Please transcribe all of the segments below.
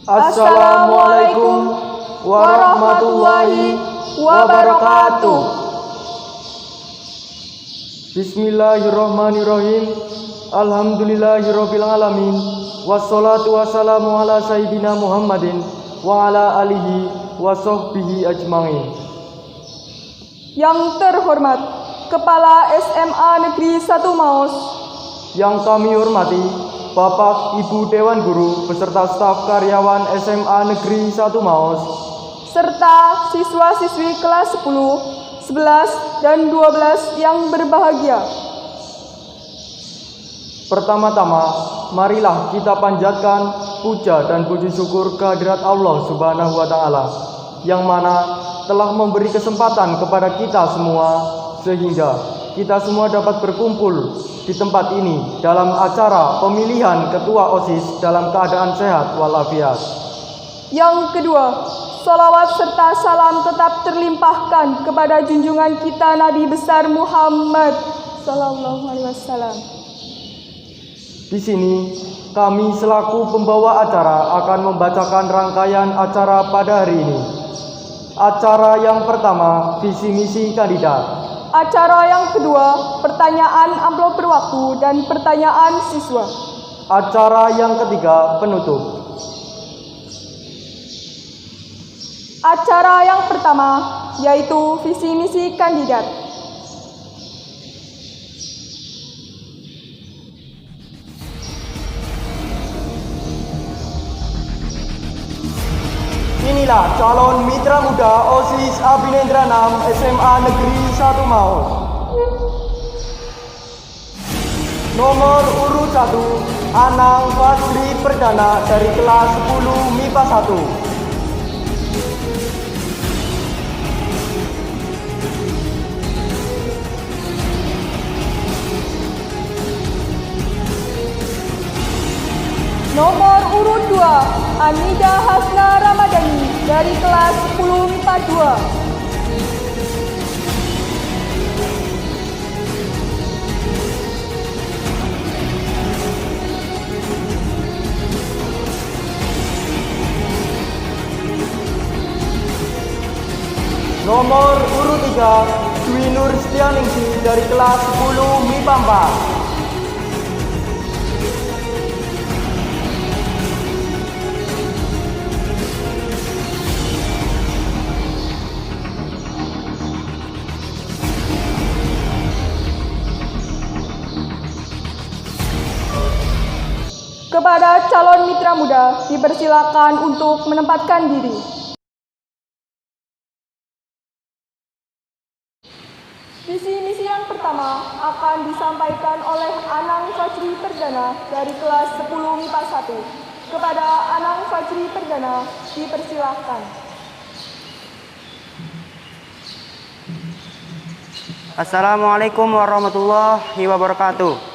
Assalamualaikum warahmatullahi wabarakatuh. Bismillahirrahmanirrahim. Alhamdulillahirabbil alamin. Wassalatu wassalamu ala sayyidina Muhammadin wa ala alihi wa sahbihi ajmain. Yang terhormat Kepala SMA Negeri 1 Maus, yang kami hormati Bapak Ibu Dewan Guru beserta staf karyawan SMA Negeri 1 Maus, serta siswa-siswi kelas 10, 11, dan 12 yang berbahagia. Pertama-tama, marilah kita panjatkan puja dan puji syukur kehadirat Allah Subhanahu wa Ta'ala, yang mana telah memberi kesempatan kepada kita semua sehingga kita semua dapat berkumpul di tempat ini dalam acara pemilihan ketua OSIS dalam keadaan sehat walafiat. Yang kedua, salawat serta salam tetap terlimpahkan kepada junjungan kita Nabi besar Muhammad Sallallahu Alaihi Wasallam. Di sini kami selaku pembawa acara akan membacakan rangkaian acara pada hari ini. Acara yang pertama, visi misi kandidat. Acara yang kedua, pertanyaan amplop berwaktu dan pertanyaan siswa. Acara yang ketiga, penutup. Acara yang pertama yaitu visi misi kandidat. Inilah calon mitra muda OSIS Abhinendra 6 SMA Negeri 1 Maus. Nomor urut 1, Anang Fajri Perdana dari kelas 10 MIPA 1. Nomor urut 2, Anida Hasna Ramadhani dari kelas 10 MIPA 2. Nomor urut 3, Dwi Nur Setianingsi dari kelas 10 MIPA 4. Kepada calon mitra muda dipersilakan untuk menempatkan diri. Visi misi yang pertama akan disampaikan oleh Anang Fajri Perdana dari kelas 10 MIPA 1. Kepada Anang Fajri Perdana dipersilakan. Assalamualaikum warahmatullahi wabarakatuh.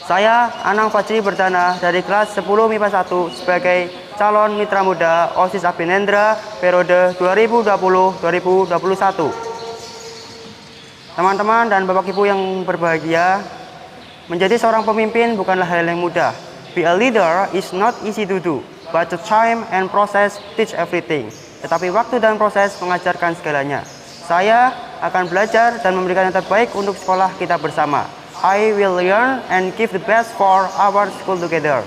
Saya Anang Fajri Perdana dari kelas 10 MIPA 1 sebagai calon mitra muda OSIS Abhinendra periode 2020-2021. Teman-teman dan Bapak Ibu yang berbahagia, menjadi seorang pemimpin bukanlah hal yang mudah. Be a leader is not easy to do, but the time and process teach everything. Tetapi waktu dan proses mengajarkan segalanya. Saya akan belajar dan memberikan yang terbaik untuk sekolah kita bersama. I will learn and give the best for our school together.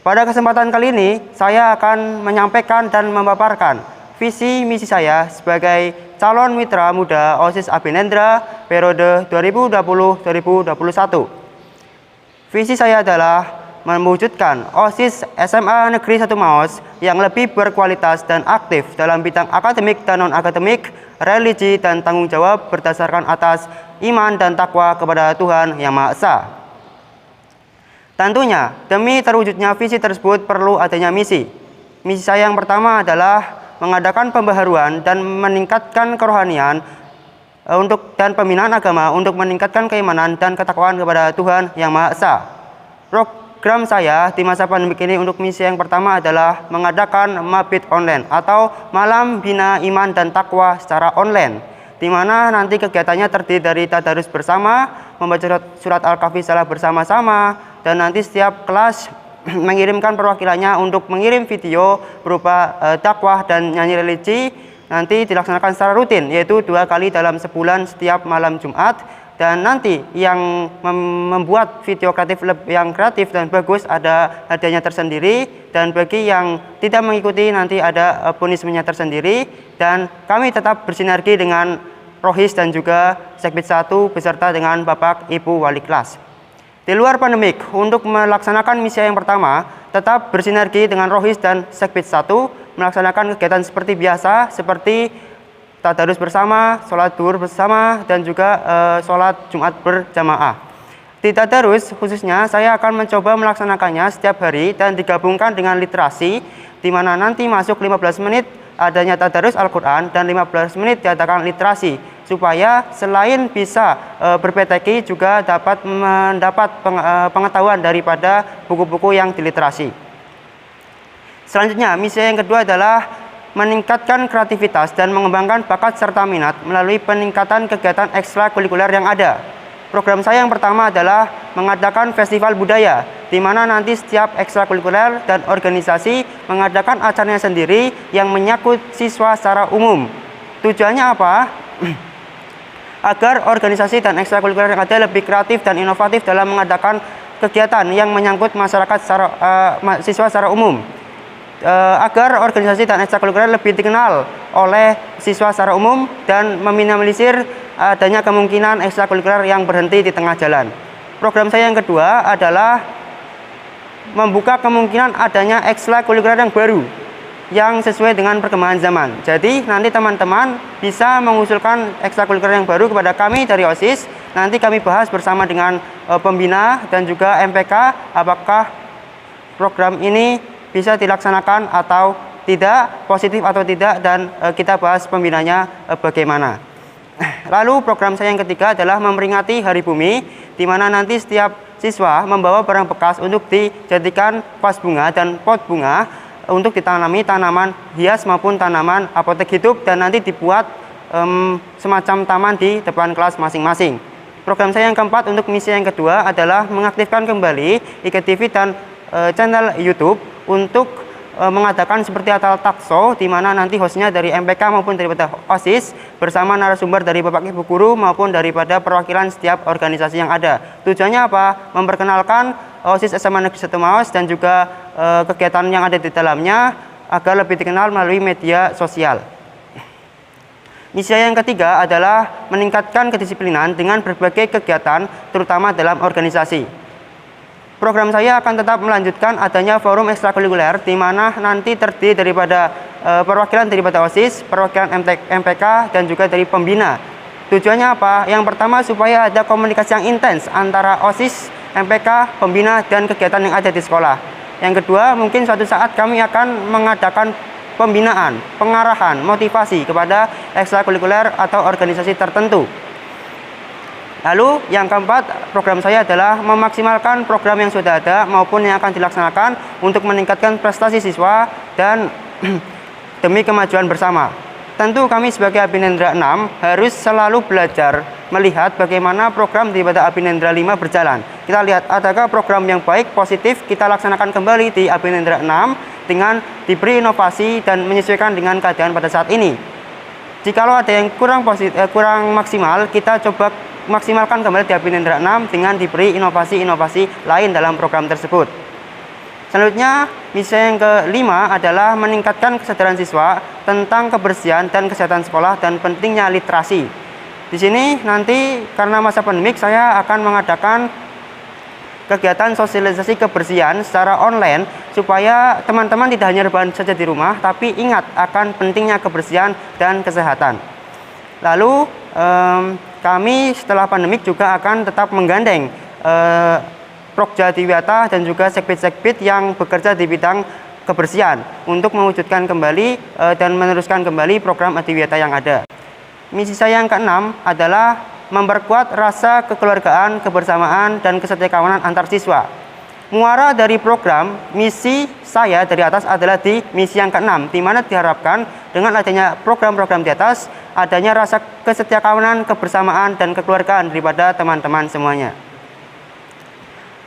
Pada kesempatan kali ini, saya akan menyampaikan dan memaparkan visi misi saya sebagai calon mitra muda OSIS Abhinendra periode 2020-2021. Visi saya adalah mewujudkan OSIS SMA Negeri 1 Maus yang lebih berkualitas dan aktif dalam bidang akademik dan non-akademik, religi dan tanggung jawab berdasarkan atas iman dan takwa kepada Tuhan Yang Maha Esa. Tentunya, demi terwujudnya visi tersebut perlu adanya misi. Misi saya yang pertama adalah mengadakan pembaharuan dan meningkatkan kerohanian dan pembinaan agama untuk meningkatkan keimanan dan ketakwaan kepada Tuhan Yang Maha Esa. Program saya di masa pandemi ini untuk misi yang pertama adalah mengadakan mabit online atau malam bina iman dan takwa secara online, di mana nanti kegiatannya terdiri dari tadarus bersama, membaca surat Al-Kahfi secara bersama-sama, dan nanti setiap kelas mengirimkan perwakilannya untuk mengirim video berupa dakwah dan nyanyi religi nanti dilaksanakan secara rutin, yaitu 2 kali dalam sebulan setiap malam Jumat. Dan nanti yang membuat video yang kreatif dan bagus ada hadiahnya tersendiri, dan bagi yang tidak mengikuti nanti ada punishment-nya tersendiri. Dan kami tetap bersinergi dengan Rohis dan juga Sekbid 1 beserta dengan Bapak Ibu Wali kelas. Di luar pandemik, untuk melaksanakan misi yang pertama, tetap bersinergi dengan Rohis dan Sekbid 1 melaksanakan kegiatan seperti biasa, seperti tadarus bersama, sholat duhur bersama, dan juga sholat Jumat berjamaah. Di tadarus khususnya saya akan mencoba melaksanakannya setiap hari dan digabungkan dengan literasi, di mana nanti masuk 15 menit adanya tadarus Al-Quran dan 15 menit diadakan literasi, supaya selain bisa berpeteki juga dapat mendapat pengetahuan daripada buku-buku yang diliterasi. Selanjutnya, misi yang kedua adalah meningkatkan kreativitas dan mengembangkan bakat serta minat melalui peningkatan kegiatan ekstrakurikuler yang ada. Program saya yang pertama adalah mengadakan festival budaya, di mana nanti setiap ekstrakurikuler dan organisasi mengadakan acaranya sendiri yang menyangkut siswa secara umum. Tujuannya apa? Agar organisasi dan ekstrakurikuler yang ada lebih kreatif dan inovatif dalam mengadakan kegiatan yang menyangkut masyarakat siswa secara umum. Agar organisasi dan ekstrakurikuler lebih dikenal oleh siswa secara umum dan meminimalisir adanya kemungkinan ekstrakurikuler yang berhenti di tengah jalan. Program saya yang kedua adalah membuka kemungkinan adanya ekstrakurikuler yang baru yang sesuai dengan perkembangan zaman. Jadi nanti teman-teman bisa mengusulkan ekstrakurikuler yang baru kepada kami dari OSIS. Nanti kami bahas bersama dengan pembina dan juga MPK apakah program ini bisa dilaksanakan atau tidak, positif atau tidak, dan kita bahas pembinanya bagaimana. Lalu program saya yang ketiga adalah memperingati Hari Bumi, di mana nanti setiap siswa membawa barang bekas untuk dijadikan vas bunga dan pot bunga untuk ditanami tanaman hias maupun tanaman apotek hidup, dan nanti dibuat semacam taman di depan kelas masing-masing. Program saya yang keempat untuk misi yang kedua adalah mengaktifkan kembali IGTV dan channel YouTube untuk mengadakan seperti acara talkshow, di mana nanti hostnya dari MPK maupun daripada OSIS bersama narasumber dari Bapak Ibu Guru maupun daripada perwakilan setiap organisasi yang ada. Tujuannya apa? Memperkenalkan OSIS SMA Negeri 1 Maos dan juga kegiatan yang ada di dalamnya agar lebih dikenal melalui media sosial. Misi yang ketiga adalah meningkatkan kedisiplinan dengan berbagai kegiatan, terutama dalam organisasi. Program saya akan tetap melanjutkan adanya forum ekstrakurikuler, di mana nanti terdiri daripada perwakilan daripada OSIS, perwakilan MPK, dan juga dari pembina. Tujuannya apa? Yang pertama, supaya ada komunikasi yang intens antara OSIS, MPK, pembina, dan kegiatan yang ada di sekolah. Yang kedua, mungkin suatu saat kami akan mengadakan pembinaan, pengarahan, motivasi kepada ekstrakurikuler atau organisasi tertentu. Lalu yang keempat, program saya adalah memaksimalkan program yang sudah ada maupun yang akan dilaksanakan untuk meningkatkan prestasi siswa dan demi kemajuan bersama. Tentu kami sebagai Abhinendra 6 harus selalu belajar melihat bagaimana program daripada Abhinendra 5 berjalan. Kita lihat adakah program yang baik, positif, kita laksanakan kembali di Abhinendra 6 dengan diberi inovasi dan menyesuaikan dengan keadaan pada saat ini. Jikalau ada yang kurang maksimal, kita coba maksimalkan kembali di Abhinendra 6 dengan diberi inovasi-inovasi lain dalam program tersebut. Selanjutnya, misi yang kelima adalah meningkatkan kesadaran siswa tentang kebersihan dan kesehatan sekolah dan pentingnya literasi. Di sini nanti karena masa pandemik saya akan mengadakan kegiatan sosialisasi kebersihan secara online supaya teman-teman tidak hanya rebahan saja di rumah, tapi ingat akan pentingnya kebersihan dan kesehatan. Lalu kami setelah pandemik juga akan tetap menggandeng Prokja Adiwiyata dan juga sekbid-sekbid yang bekerja di bidang kebersihan untuk mewujudkan kembali dan meneruskan kembali program Adiwiyata yang ada. Misi saya yang keenam adalah memperkuat rasa kekeluargaan, kebersamaan, dan kesetiakawanan antar siswa. Muara dari program misi saya dari atas adalah di misi yang keenam, di mana diharapkan dengan adanya program-program di atas adanya rasa kesetiakawanan, kebersamaan, dan kekeluargaan daripada teman-teman semuanya.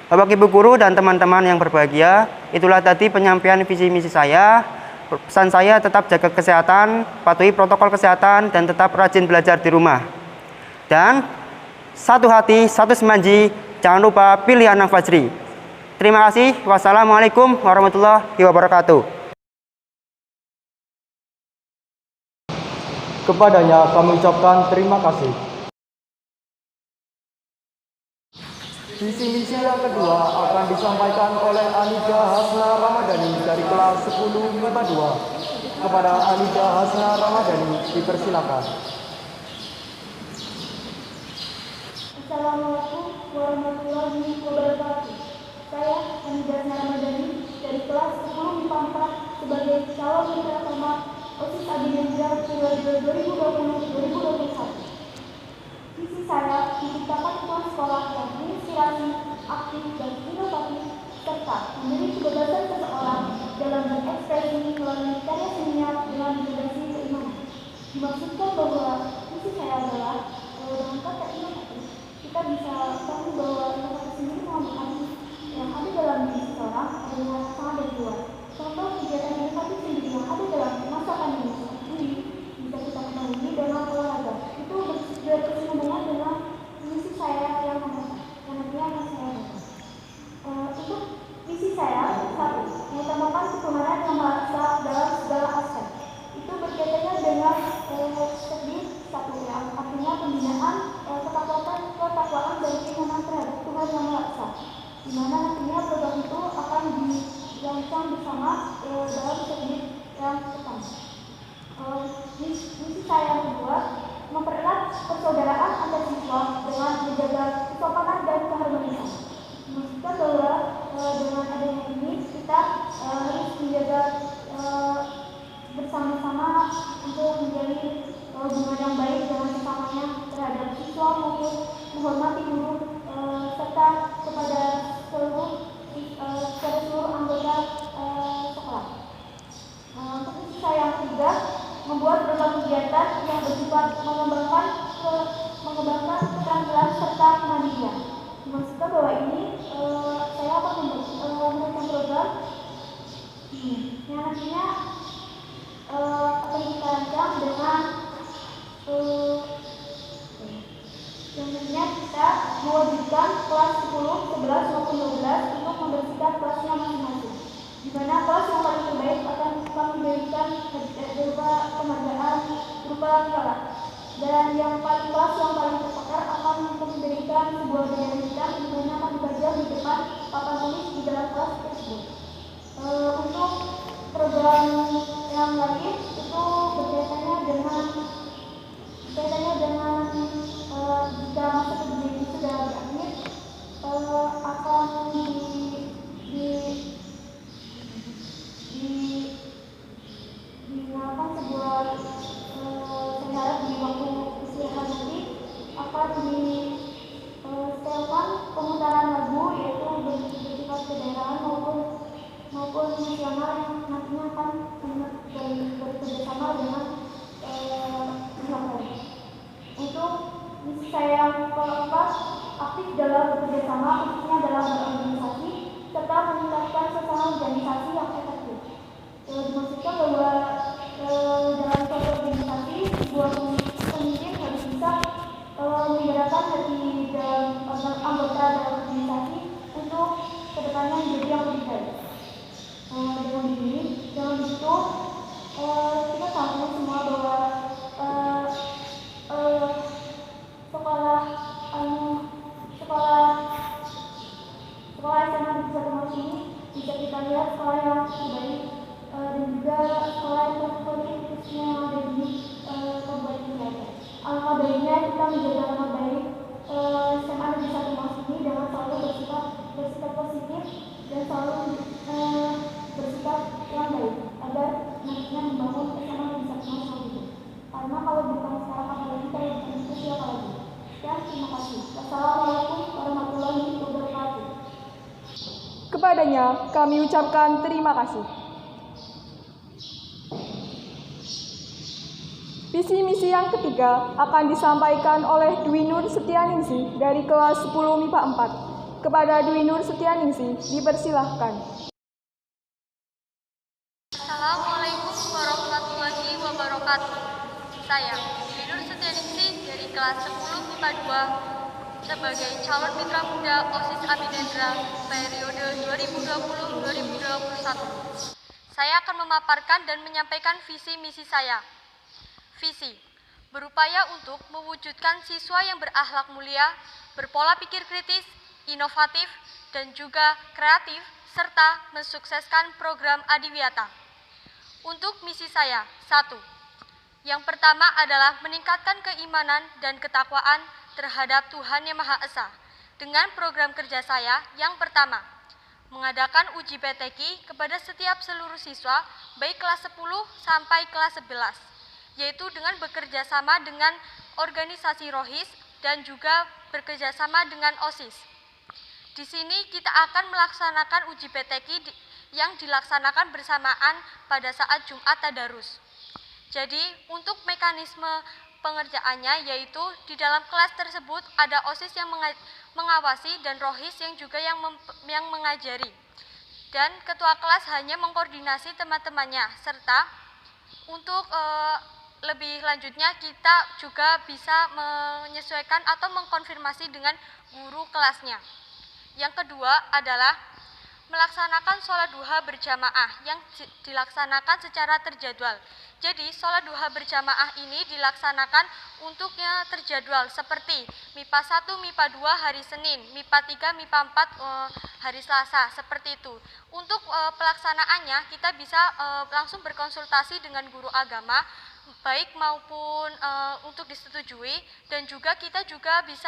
Bapak Ibu guru dan teman-teman yang berbahagia, itulah tadi penyampaian visi misi saya. Pesan saya tetap jaga kesehatan, patuhi protokol kesehatan, dan tetap rajin belajar di rumah. Dan satu hati, satu semanji, jangan lupa pilih Anang Fajri. Terima kasih. Wassalamualaikum warahmatullahi wabarakatuh. Kepadanya kami ucapkan terima kasih. Visi misi yang kedua akan disampaikan oleh Anida Hasna Ramadhani dari kelas 10 MIPA 2. Kepada Anida Hasna Ramadhani dipersilakan. Assalamualaikum warahmatullahi wabarakatuh. Saya Anida Hasna Ramadhani dari kelas 10 MIPA 4 sebagai calon mitra utama OSIS Abinendra periode 2020-2021. Visi saya menciptakan lingkungan sekolah yang menginspirasi, aktif, dan inovatif, serta memberi kebebasan seseorang dalam berekspresi melalui karya seninya dengan fondasi keimanan. Dimaksudkan bahwa visi saya adalah dengan kata inovatif, kita bisa tahu bahwa inovasi sendiri merupakan yang ada dalam diri seseorang adalah sangat dari luar. Contoh kegiatan inovatif sendiri yang ada dalam masa pandemi ini bisa kita ketahui dengan olahraga. Itu berkesinambungan dengan misi saya yang nantinya akan saya baca. Untuk misi saya, satu, mengutamakan ketuhanan yang Maha Esa dalam segala aspek. Itu berkaitannya dengan teknis satu, yang artinya pembinaan ketakwaan dan keimanan terhadap Tuhan yang Maha Esa, di mana nantinya program itu akan dirancang bersama dalam teknis yang pertama. Misi saya yang kedua, mempererat persaudaraan antar siswa dengan menjaga kesopanan dan keharmonisan. Maksudnya bahwa dengan adanya ini kita harus menjaga bersama-sama untuk menjalin hubungan yang baik dengan sesamanya terhadap siswa maupun menghormati guru serta kepada seluruh anggota sekolah. Untuk misi saya yang ketiga, membuat berbagai kegiatan yang bersifat mengembangkan keterampilan serta kemandirian. Maksudnya bahwa ini saya akan memberikan program yang nantinya akan kita rancang dengan yang nantinya kita mewajibkan kelas 10, 11 maupun 12 untuk membersihkan kelasnya masing-masing. Di mana kelas yang paling terbaik akan kami berikan berupa penghargaan berupa piala, dan kelas yang paling terpakar akan kami berikan sebuah bendera hitam di mana akan dipajang di depan papan tulis di dalam kelas tersebut. Untuk program yang lain itu berkaitannya dengan jika masa kerja ini sudah berakhir akan dilakukan sebuah saya harap di waktu istirahat nanti akan disetelkan pemutaran lagu yaitu bersifat kedaerahan maupun nasional yang nantinya akan bekerjasama dengan pihak lain. Untuk misi saya yang keempat, aktif dalam bekerjasama khususnya dalam berorganisasi serta meningkatkan sesama organisasi yang efektif. Dimaksudkan bahwa dalam suatu organisasi sebuah pemimpin harus bisa menggerakkan hati dan anggota dalam organisasi untuk kedepannya menjadi yang lebih baik. Dengan begitu kita tahu semua bahwa sekolah SMA di Satu ini bisa kita lihat sekolah yang baik dan juga sekolah yang terfavorit khususnya yang ada di Kabupaten Cilacap. Alangkah baiknya kita menjaga nama baik SMA di Satu ini dengan selalu bersikap positif dan selalu bersikap yang baik agar nantinya membangun SMA di Satu itu. Karena kalau bukan sekarang apalagi kita yang diskusi siapa lagi. Dan terima kasih. Wassalamualaikum warahmatullahi wabarakatuh. Kepadanya kami ucapkan terima kasih. Visi misi yang ketiga akan disampaikan oleh Dwi Nur Setianingsih dari kelas 10 MIPA 4. Kepada Dwi Nur Setianingsih, dipersilahkan. Assalamualaikum warahmatullahi wabarakatuh. Saya, Dwi Nur Setianingsih dari kelas 10 MIPA 2 sebagai calon mitra muda OSIS Abinendra periode 2020-2021. Saya akan memaparkan dan menyampaikan visi misi saya. Visi, berupaya untuk mewujudkan siswa yang berakhlak mulia, berpola pikir kritis, inovatif, dan juga kreatif, serta mensukseskan program Adiwiyata. Untuk misi saya, 1. Yang pertama adalah meningkatkan keimanan dan ketakwaan terhadap Tuhan Yang Maha Esa. Dengan program kerja saya, yang pertama, mengadakan uji PTQ kepada setiap seluruh siswa, baik kelas 10 sampai kelas 11, yaitu dengan bekerja sama dengan organisasi Rohis dan juga bekerja sama dengan OSIS. Di sini kita akan melaksanakan uji PTQ yang dilaksanakan bersamaan pada saat Jumat Tadarus. Jadi, untuk mekanisme pengerjaannya yaitu di dalam kelas tersebut ada OSIS yang mengawasi dan Rohis yang juga yang mengajari. Dan ketua kelas hanya mengkoordinasi teman-temannya, serta untuk lebih lanjutnya kita juga bisa menyesuaikan atau mengkonfirmasi dengan guru kelasnya. Yang kedua adalah melaksanakan sholat duha berjamaah yang dilaksanakan secara terjadwal. Jadi, sholat duha berjamaah ini dilaksanakan untuknya terjadwal seperti MIPA 1, MIPA 2 hari Senin, MIPA 3, MIPA 4 hari Selasa, seperti itu. Untuk pelaksanaannya, kita bisa langsung berkonsultasi dengan guru agama, baik maupun untuk disetujui, dan juga kita juga bisa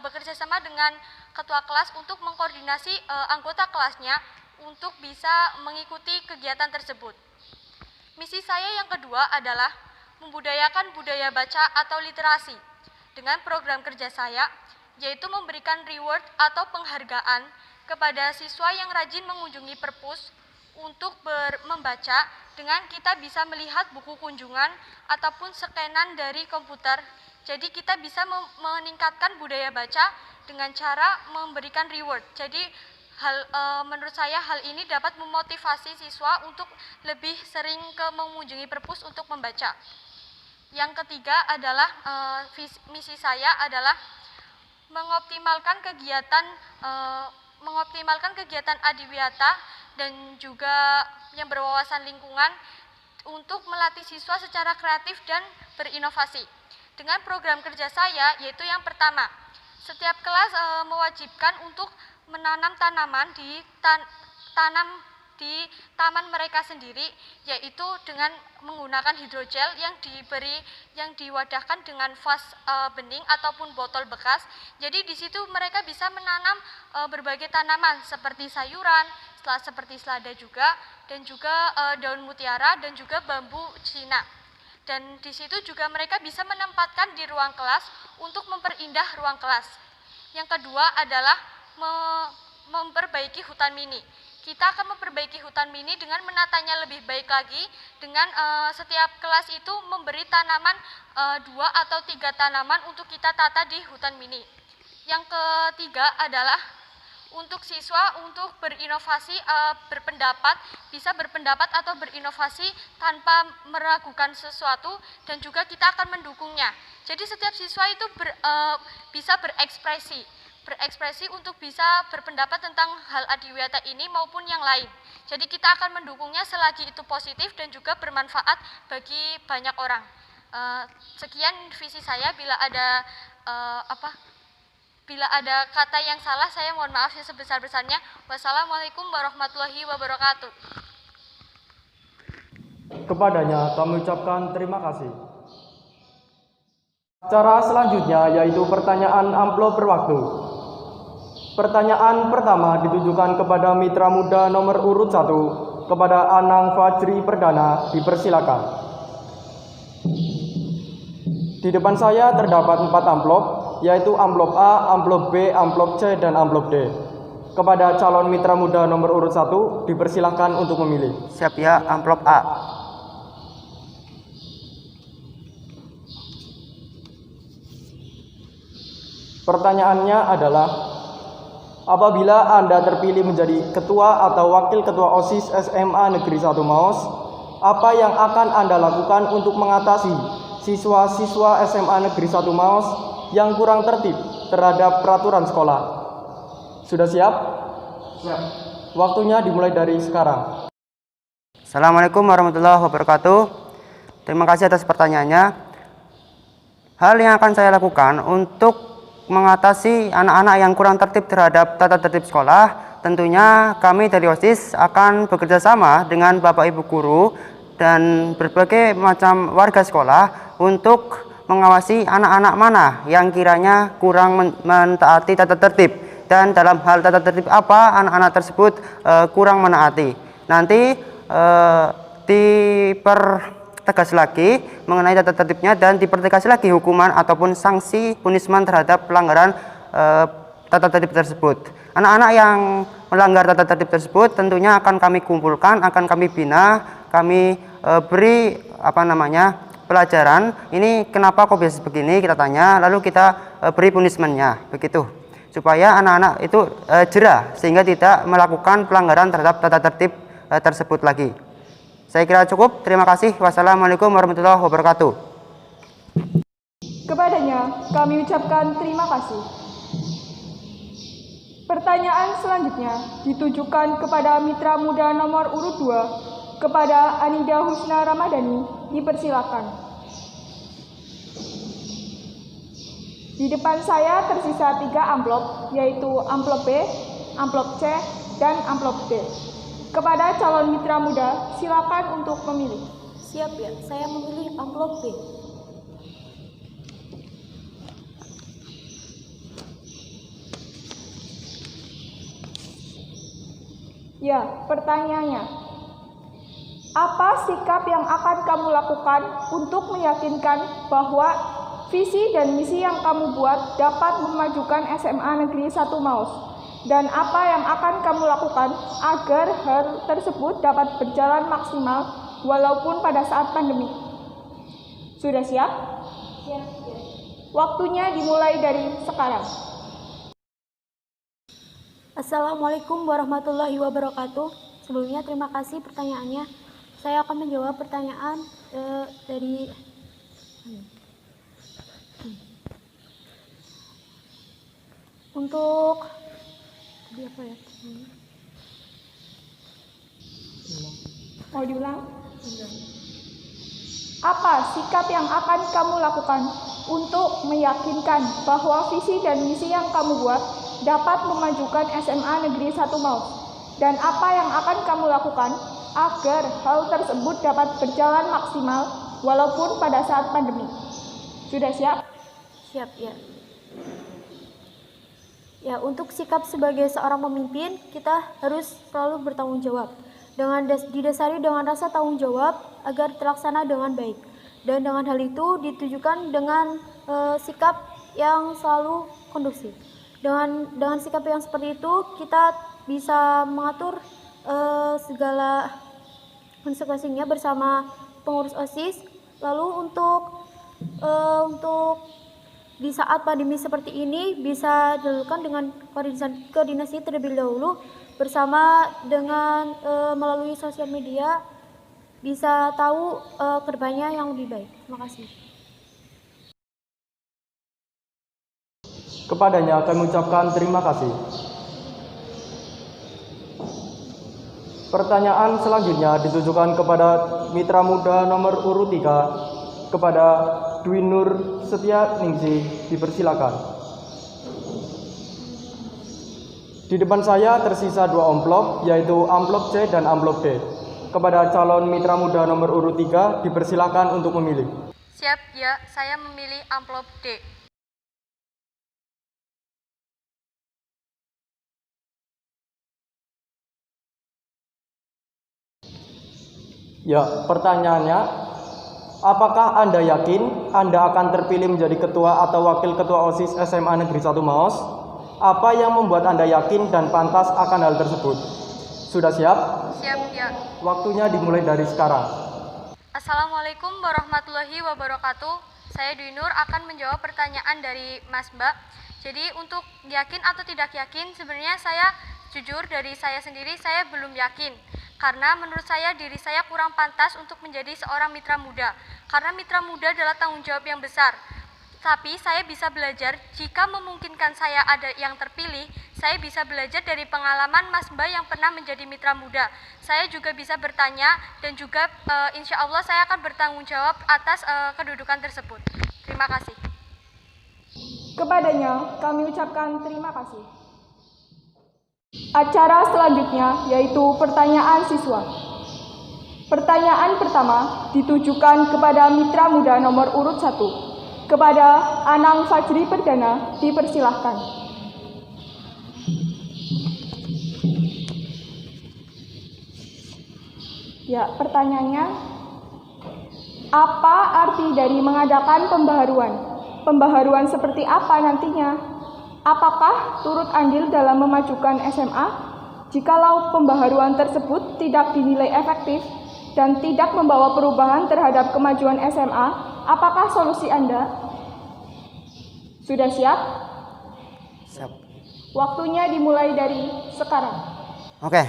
bekerja sama dengan ketua kelas untuk mengkoordinasi anggota kelasnya untuk bisa mengikuti kegiatan tersebut. Misi saya yang kedua adalah membudayakan budaya baca atau literasi. Dengan program kerja saya, yaitu memberikan reward atau penghargaan kepada siswa yang rajin mengunjungi perpus untuk membaca dengan kita bisa melihat buku kunjungan ataupun scanan dari komputer. Jadi kita bisa meningkatkan budaya baca dengan cara memberikan reward. Jadi menurut saya hal ini dapat memotivasi siswa untuk lebih sering mengunjungi perpus untuk membaca. Yang ketiga adalah misi saya adalah mengoptimalkan kegiatan Adiwiyata dan juga yang berwawasan lingkungan untuk melatih siswa secara kreatif dan berinovasi. Dengan program kerja saya, yaitu yang pertama, setiap kelas mewajibkan untuk menanam tanaman di taman mereka sendiri, yaitu dengan menggunakan hidrogel yang diwadahkan dengan vas bening ataupun botol bekas. Jadi di situ mereka bisa menanam berbagai tanaman seperti sayuran, seperti selada juga, dan juga daun mutiara dan juga bambu Cina. Dan di situ juga mereka bisa menempatkan di ruang kelas untuk memperindah ruang kelas. Yang kedua adalah memperbaiki hutan mini. Kita akan memperbaiki hutan mini dengan menatanya lebih baik lagi dengan setiap kelas itu memberi tanaman 2 atau 3 tanaman untuk kita tata di hutan mini. Yang ketiga adalah untuk siswa untuk berinovasi, bisa berpendapat atau berinovasi tanpa meragukan sesuatu, dan juga kita akan mendukungnya. Jadi setiap siswa itu bisa berekspresi untuk bisa berpendapat tentang hal Adiwiyata ini maupun yang lain. Jadi kita akan mendukungnya selagi itu positif dan juga bermanfaat bagi banyak orang. Sekian visi saya. Bila ada kata yang salah, saya mohon maaf yang sebesar-besarnya. Wassalamualaikum warahmatullahi wabarakatuh. Kepadanya kami ucapkan terima kasih. Cara selanjutnya yaitu pertanyaan amplop berwaktu. Pertanyaan pertama ditujukan kepada mitra muda nomor urut 1, kepada Anang Fajri Perdana, dipersilakan. Di depan saya terdapat 4 amplop, yaitu amplop A, amplop B, amplop C, dan amplop D. Kepada calon mitra muda nomor urut 1, dipersilahkan untuk memilih. Siap ya, amplop A. Pertanyaannya adalah, Apabila Anda terpilih menjadi ketua atau wakil ketua OSIS SMA Negeri 1 Maos, apa yang akan Anda lakukan untuk mengatasi siswa-siswa SMA Negeri 1 Maos yang kurang tertib terhadap peraturan sekolah? Sudah siap? Siap. Waktunya dimulai dari sekarang. Assalamualaikum warahmatullahi wabarakatuh. Terima kasih atas pertanyaannya. Hal yang akan saya lakukan untuk mengatasi anak-anak yang kurang tertib terhadap tata tertib sekolah, tentunya kami dari OSIS akan bekerja sama dengan Bapak Ibu guru dan berbagai macam warga sekolah untuk mengawasi anak-anak mana yang kiranya kurang mentaati tata tertib, dan dalam hal tata tertib apa anak-anak tersebut kurang menaati. Nanti dipertegas lagi mengenai tata tertibnya dan dipertegas lagi hukuman ataupun sanksi punishment terhadap pelanggaran tata tertib tersebut. Anak-anak yang melanggar tata tertib tersebut tentunya akan kami kumpulkan, akan kami bina, kami beri pelajaran. Ini kenapa kok bisa begini, kita tanya, lalu kita beri punishmentnya, begitu, supaya anak-anak itu jera sehingga tidak melakukan pelanggaran terhadap tata tertib tersebut lagi. Saya kira cukup. Terima kasih. Wassalamualaikum warahmatullahi wabarakatuh. Kepadanya kami ucapkan terima kasih. Pertanyaan selanjutnya ditujukan kepada mitra muda nomor urut 2, kepada Anida Husna Ramadhani. Dipersilakan. Di depan saya tersisa 3 amplop, yaitu amplop B, amplop C, dan amplop D. Kepada calon mitra muda, silakan untuk memilih. Siap ya, saya memilih amplop B. Ya, pertanyaannya. Apa sikap yang akan kamu lakukan untuk meyakinkan bahwa visi dan misi yang kamu buat dapat memajukan SMA Negeri 1 Maos? Dan apa yang akan kamu lakukan agar hal tersebut dapat berjalan maksimal walaupun pada saat pandemi? Sudah siap? Siap. Waktunya dimulai dari sekarang. Assalamualaikum warahmatullahi wabarakatuh. Sebelumnya terima kasih pertanyaannya. Saya akan menjawab pertanyaan dari untuk apa ya? Mau diulang? Apa sikap yang akan kamu lakukan untuk meyakinkan bahwa visi dan misi yang kamu buat dapat memajukan SMA Negeri 1 Maos? Dan apa yang akan kamu lakukan agar hal tersebut dapat berjalan maksimal walaupun pada saat pandemi? Sudah siap? Siap ya. Ya, untuk sikap sebagai seorang pemimpin, kita harus selalu bertanggung jawab. Didasari dengan rasa tanggung jawab agar terlaksana dengan baik. Dan dengan hal itu ditujukan dengan sikap yang selalu kondusif. Dengan sikap yang seperti itu, kita bisa mengatur segala konsekuensinya bersama pengurus OSIS. Lalu untuk di saat pandemi seperti ini bisa dilakukan dengan koordinasi terlebih dahulu bersama dengan melalui sosial media, bisa tahu kedepannya yang lebih baik. Terima kasih. Kepadanya kami ucapkan terima kasih. Pertanyaan selanjutnya ditujukan kepada mitra muda nomor urut 3, kepada Dwi Nur Setia Ningsi. Dipersilakan. Di depan saya tersisa 2 amplop, yaitu amplop C dan amplop D. Kepada calon mitra muda nomor urut 3, dipersilakan untuk memilih. Siap, ya, saya memilih amplop D. Ya, pertanyaannya, apakah Anda yakin Anda akan terpilih menjadi ketua atau wakil ketua OSIS SMA Negeri 1 Maos? Apa yang membuat Anda yakin dan pantas akan hal tersebut? Sudah siap? Siap, ya. Waktunya dimulai dari sekarang. Assalamualaikum warahmatullahi wabarakatuh. Saya Dwi Nur akan menjawab pertanyaan dari Mas Mbak. Jadi untuk yakin atau tidak yakin, sebenarnya saya jujur dari saya sendiri saya belum yakin. Karena menurut saya diri saya kurang pantas untuk menjadi seorang mitra muda. Karena mitra muda adalah tanggung jawab yang besar. Tapi saya bisa belajar jika memungkinkan saya ada yang terpilih, saya bisa belajar dari pengalaman Mas Mbak yang pernah menjadi mitra muda. Saya juga bisa bertanya dan juga insya Allah saya akan bertanggung jawab atas kedudukan tersebut. Terima kasih. Kepadanya kami ucapkan terima kasih. Acara selanjutnya yaitu pertanyaan siswa. Pertanyaan pertama ditujukan kepada mitra muda nomor urut 1. Kepada Anang Fajri Perdana, dipersilahkan. Ya, pertanyaannya, apa arti dari mengadakan pembaharuan? Pembaharuan seperti apa nantinya? Apakah turut andil dalam memajukan SMA? Jikalau pembaharuan tersebut tidak dinilai efektif dan tidak membawa perubahan terhadap kemajuan SMA, apakah solusi Anda? Sudah siap? Siap. Waktunya dimulai dari sekarang. Oke,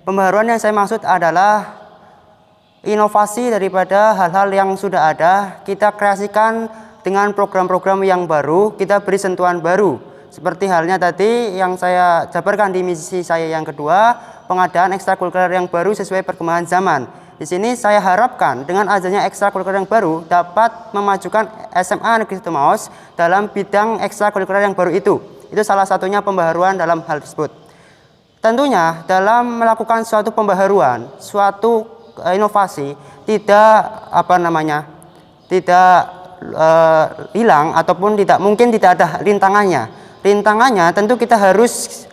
pembaharuan yang saya maksud adalah inovasi daripada hal-hal yang sudah ada, kita kreasikan dengan program-program yang baru, kita beri sentuhan baru. Seperti halnya tadi yang saya jabarkan di misi saya yang kedua, pengadaan ekstrakurikuler yang baru sesuai perkembangan zaman. Di sini saya harapkan dengan adanya ekstrakurikuler yang baru dapat memajukan SMA Negeri 1 Maus dalam bidang ekstrakurikuler yang baru itu. Itu salah satunya pembaharuan dalam hal tersebut. Tentunya dalam melakukan suatu pembaharuan, suatu inovasi tidak hilang ataupun mungkin tidak ada rintangannya. Rintangannya tentu kita harus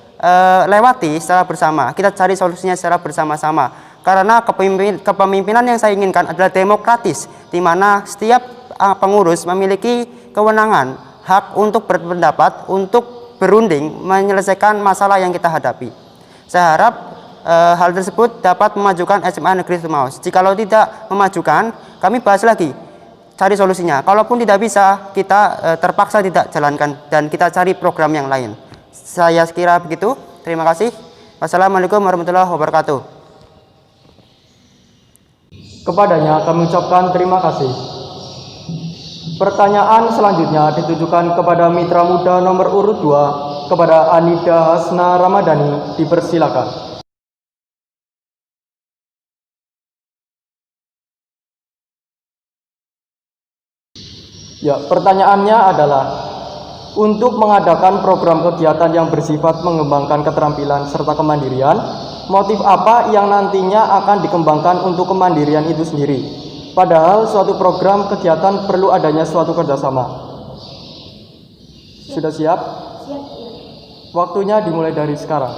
lewati secara bersama. Kita cari solusinya secara bersama-sama. Karena kepemimpinan yang saya inginkan adalah demokratis, di mana setiap pengurus memiliki kewenangan, hak untuk berpendapat, untuk berunding, menyelesaikan masalah yang kita hadapi. Saya harap hal tersebut dapat memajukan SMA Negeri 1 Maus. Jikalau tidak memajukan, kami bahas lagi, cari solusinya. Kalaupun tidak bisa, kita terpaksa tidak jalankan dan kita cari program yang lain. Saya kira begitu. Terima kasih. Wassalamualaikum warahmatullahi wabarakatuh. Kepadanya kami ucapkan terima kasih. Pertanyaan selanjutnya ditujukan kepada mitra muda nomor urut 2, kepada Anida Hasna Ramadhani, dipersilakan. Ya, pertanyaannya adalah, untuk mengadakan program kegiatan yang bersifat mengembangkan keterampilan serta kemandirian, motif apa yang nantinya akan dikembangkan untuk kemandirian itu sendiri? Padahal suatu program kegiatan perlu adanya suatu kerjasama. Sudah siap? Siap. Waktunya dimulai dari sekarang.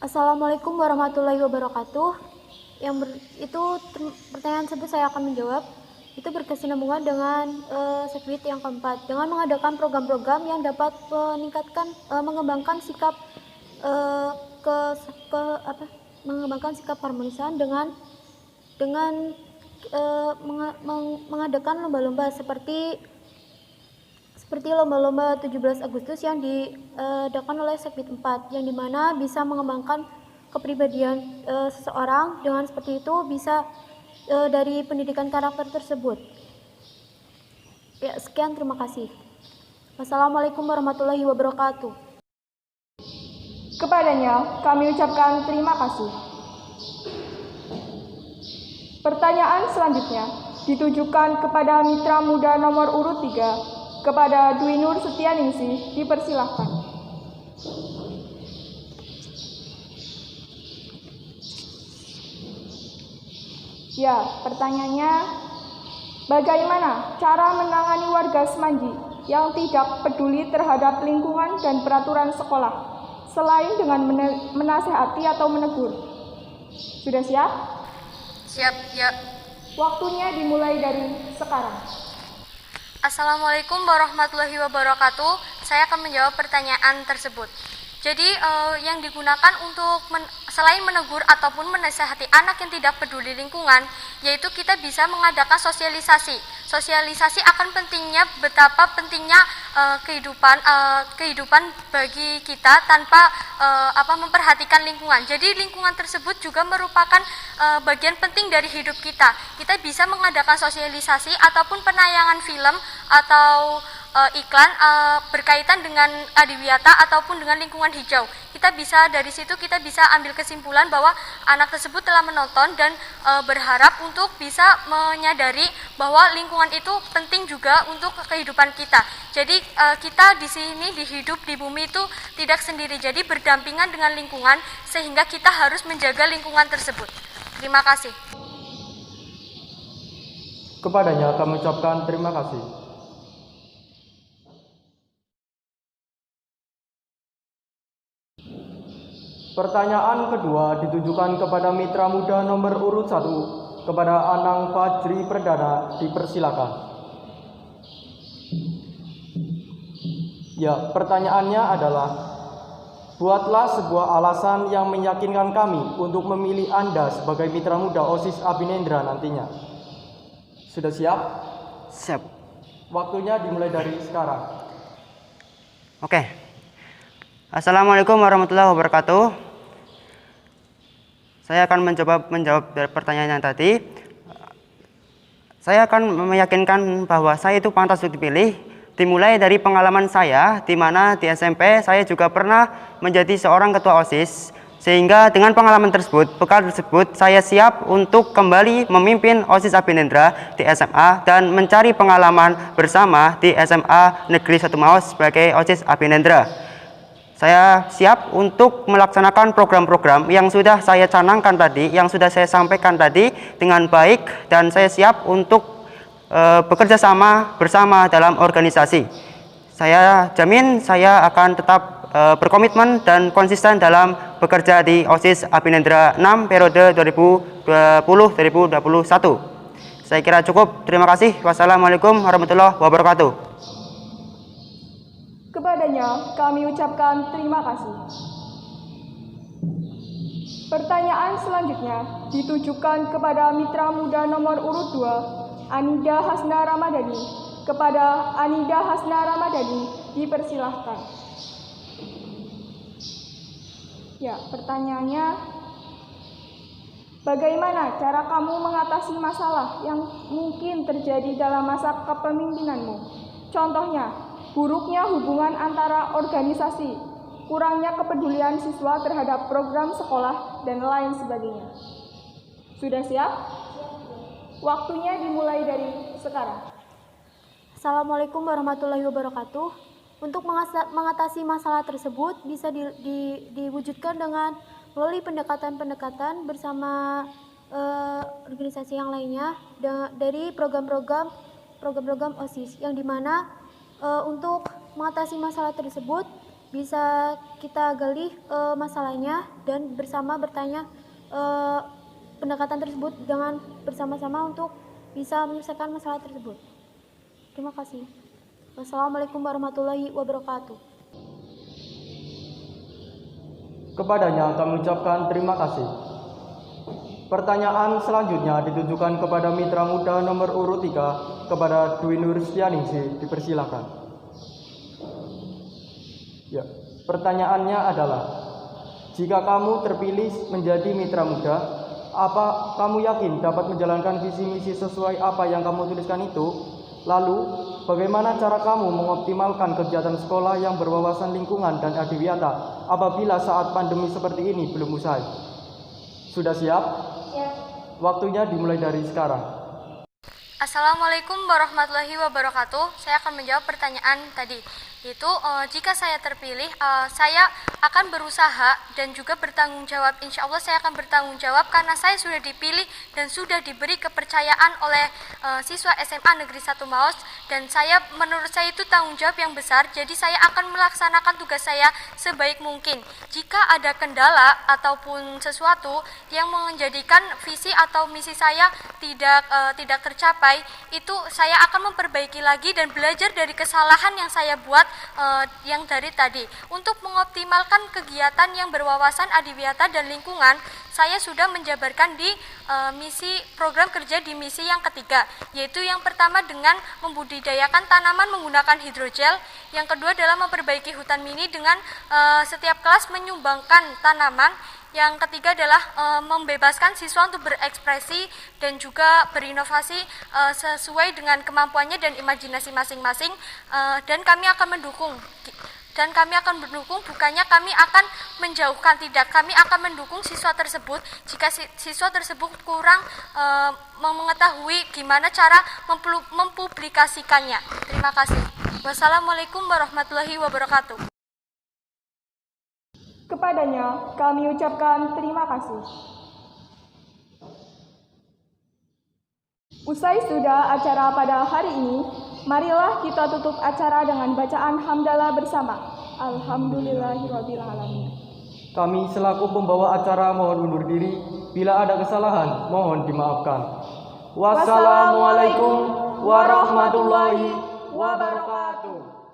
Assalamualaikum warahmatullahi wabarakatuh. Pertanyaan tersebut saya akan menjawab. Itu berkesinambungan dengan segmen yang keempat, dengan mengadakan program-program yang dapat mengembangkan sikap mengembangkan sikap harmonisan dengan mengadakan lomba-lomba seperti lomba-lomba 17 Agustus yang diadakan oleh segmen 4, yang dimana bisa mengembangkan kepribadian seseorang. Dengan seperti itu bisa dari pendidikan karakter tersebut. Ya, sekian, terima kasih. Wassalamualaikum warahmatullahi wabarakatuh. Kepadanya kami ucapkan terima kasih. Pertanyaan selanjutnya ditujukan kepada mitra muda nomor urut 3, kepada Dwi Nur Setianingsih, dipersilahkan. Ya, pertanyaannya, bagaimana cara menangani warga Semanji yang tidak peduli terhadap lingkungan dan peraturan sekolah, selain dengan menasehati atau menegur? Sudah siap? Siap, ya. Waktunya dimulai dari sekarang. Assalamualaikum warahmatullahi wabarakatuh. Saya akan menjawab pertanyaan tersebut. Jadi yang digunakan untuk selain menegur ataupun menasihati anak yang tidak peduli lingkungan, yaitu kita bisa mengadakan sosialisasi. Sosialisasi akan pentingnya, betapa pentingnya kehidupan bagi kita tanpa memperhatikan lingkungan. Jadi lingkungan tersebut juga merupakan bagian penting dari hidup kita. Kita bisa mengadakan sosialisasi ataupun penayangan film atau iklan berkaitan dengan adiwiyata ataupun dengan lingkungan hijau. Dari situ kita bisa ambil kesimpulan bahwa anak tersebut telah menonton dan berharap untuk bisa menyadari bahwa lingkungan itu penting juga untuk kehidupan kita. Jadi kita di sini hidup di bumi itu tidak sendiri, jadi berdampingan dengan lingkungan sehingga kita harus menjaga lingkungan tersebut. Terima kasih. Kepadanya kami ucapkan terima kasih. Pertanyaan kedua ditujukan kepada mitra muda nomor urut 1, kepada Anang Fajri Perdana, dipersilakan. Ya, pertanyaannya adalah, buatlah sebuah alasan yang meyakinkan kami untuk memilih Anda sebagai mitra muda OSIS Abhinendra nantinya. Sudah siap? Siap. Waktunya dimulai dari sekarang. Oke. Assalamualaikum warahmatullahi wabarakatuh. Saya akan menjawab dari pertanyaan yang tadi. Saya akan meyakinkan bahwa saya itu pantas untuk dipilih, dimulai dari pengalaman saya, di mana di SMP saya juga pernah menjadi seorang ketua OSIS, sehingga dengan pengalaman tersebut, bekal tersebut, saya siap untuk kembali memimpin OSIS Abhinendra di SMA dan mencari pengalaman bersama di SMA Negeri 1 Maus sebagai OSIS Abhinendra. Saya siap untuk melaksanakan program-program yang sudah saya canangkan tadi, yang sudah saya sampaikan tadi dengan baik, dan saya siap untuk bekerja sama bersama dalam organisasi. Saya jamin saya akan tetap berkomitmen dan konsisten dalam bekerja di OSIS Abhinendra 6 periode 2020-2021. Saya kira cukup. Terima kasih. Wassalamualaikum warahmatullahi wabarakatuh. Kepadanya kami ucapkan terima kasih. Pertanyaan selanjutnya ditujukan kepada mitra muda nomor urut 2, Anida Hasna Ramadhani. Kepada Anida Hasna Ramadhani, dipersilahkan. Ya, pertanyaannya, bagaimana cara kamu mengatasi masalah yang mungkin terjadi dalam masa kepemimpinanmu? Contohnya, buruknya hubungan antara organisasi, kurangnya kepedulian siswa terhadap program sekolah, dan lain sebagainya. Sudah siap? Waktunya dimulai dari sekarang. Assalamualaikum warahmatullahi wabarakatuh. Untuk mengatasi masalah tersebut bisa diwujudkan dengan melalui pendekatan-pendekatan bersama organisasi yang lainnya dari program-program OSIS, yang dimana untuk mengatasi masalah tersebut bisa kita gali masalahnya dan bersama bertanya pendekatan tersebut dengan bersama-sama untuk bisa menyelesaikan masalah tersebut. Terima kasih. Wassalamualaikum warahmatullahi wabarakatuh. Kepadanya kami ucapkan terima kasih. Pertanyaan selanjutnya ditujukan kepada mitra muda nomor urut 3, kepada Dwi Nur Setianingsih, dipersilakan. Ya, pertanyaannya adalah, jika kamu terpilih menjadi mitra muda, apa kamu yakin dapat menjalankan visi misi sesuai apa yang kamu tuliskan itu? Lalu, bagaimana cara kamu mengoptimalkan kegiatan sekolah yang berwawasan lingkungan dan adiwiyata apabila saat pandemi seperti ini belum usai? Sudah siap? Siap. Waktunya dimulai dari sekarang. Assalamualaikum warahmatullahi wabarakatuh. Saya akan menjawab pertanyaan tadi. Yaitu jika saya terpilih, saya akan berusaha dan juga bertanggung jawab. Insya Allah saya akan bertanggung jawab karena saya sudah dipilih dan sudah diberi kepercayaan oleh siswa SMA Negeri 1 Maus, dan menurut saya itu tanggung jawab yang besar. Jadi saya akan melaksanakan tugas saya sebaik mungkin. Jika ada kendala ataupun sesuatu yang menjadikan visi atau misi saya tidak tercapai, itu saya akan memperbaiki lagi dan belajar dari kesalahan yang saya buat yang dari tadi. Untuk mengoptimalkan kegiatan yang berwawasan adiwiyata dan lingkungan, saya sudah menjabarkan di misi program kerja di misi yang ketiga, yaitu yang pertama dengan membudidayakan tanaman menggunakan hidrogel, yang kedua adalah memperbaiki hutan mini dengan setiap kelas menyumbangkan tanaman, yang ketiga adalah membebaskan siswa untuk berekspresi dan juga berinovasi sesuai dengan kemampuannya dan imajinasi masing-masing, dan kami akan mendukung. Bukannya kami akan menjauhkan, tidak. Kami akan mendukung siswa tersebut jika siswa tersebut kurang mengetahui gimana cara mempublikasikannya. Terima kasih. Wassalamualaikum warahmatullahi wabarakatuh. Kepadanya kami ucapkan terima kasih. Usai sudah acara pada hari ini, marilah kita tutup acara dengan bacaan hamdalah bersama. Alhamdulillahirrabbilalamin. Kami selaku pembawa acara mohon undur diri. Bila ada kesalahan, mohon dimaafkan. Wassalamualaikum warahmatullahi wabarakatuh.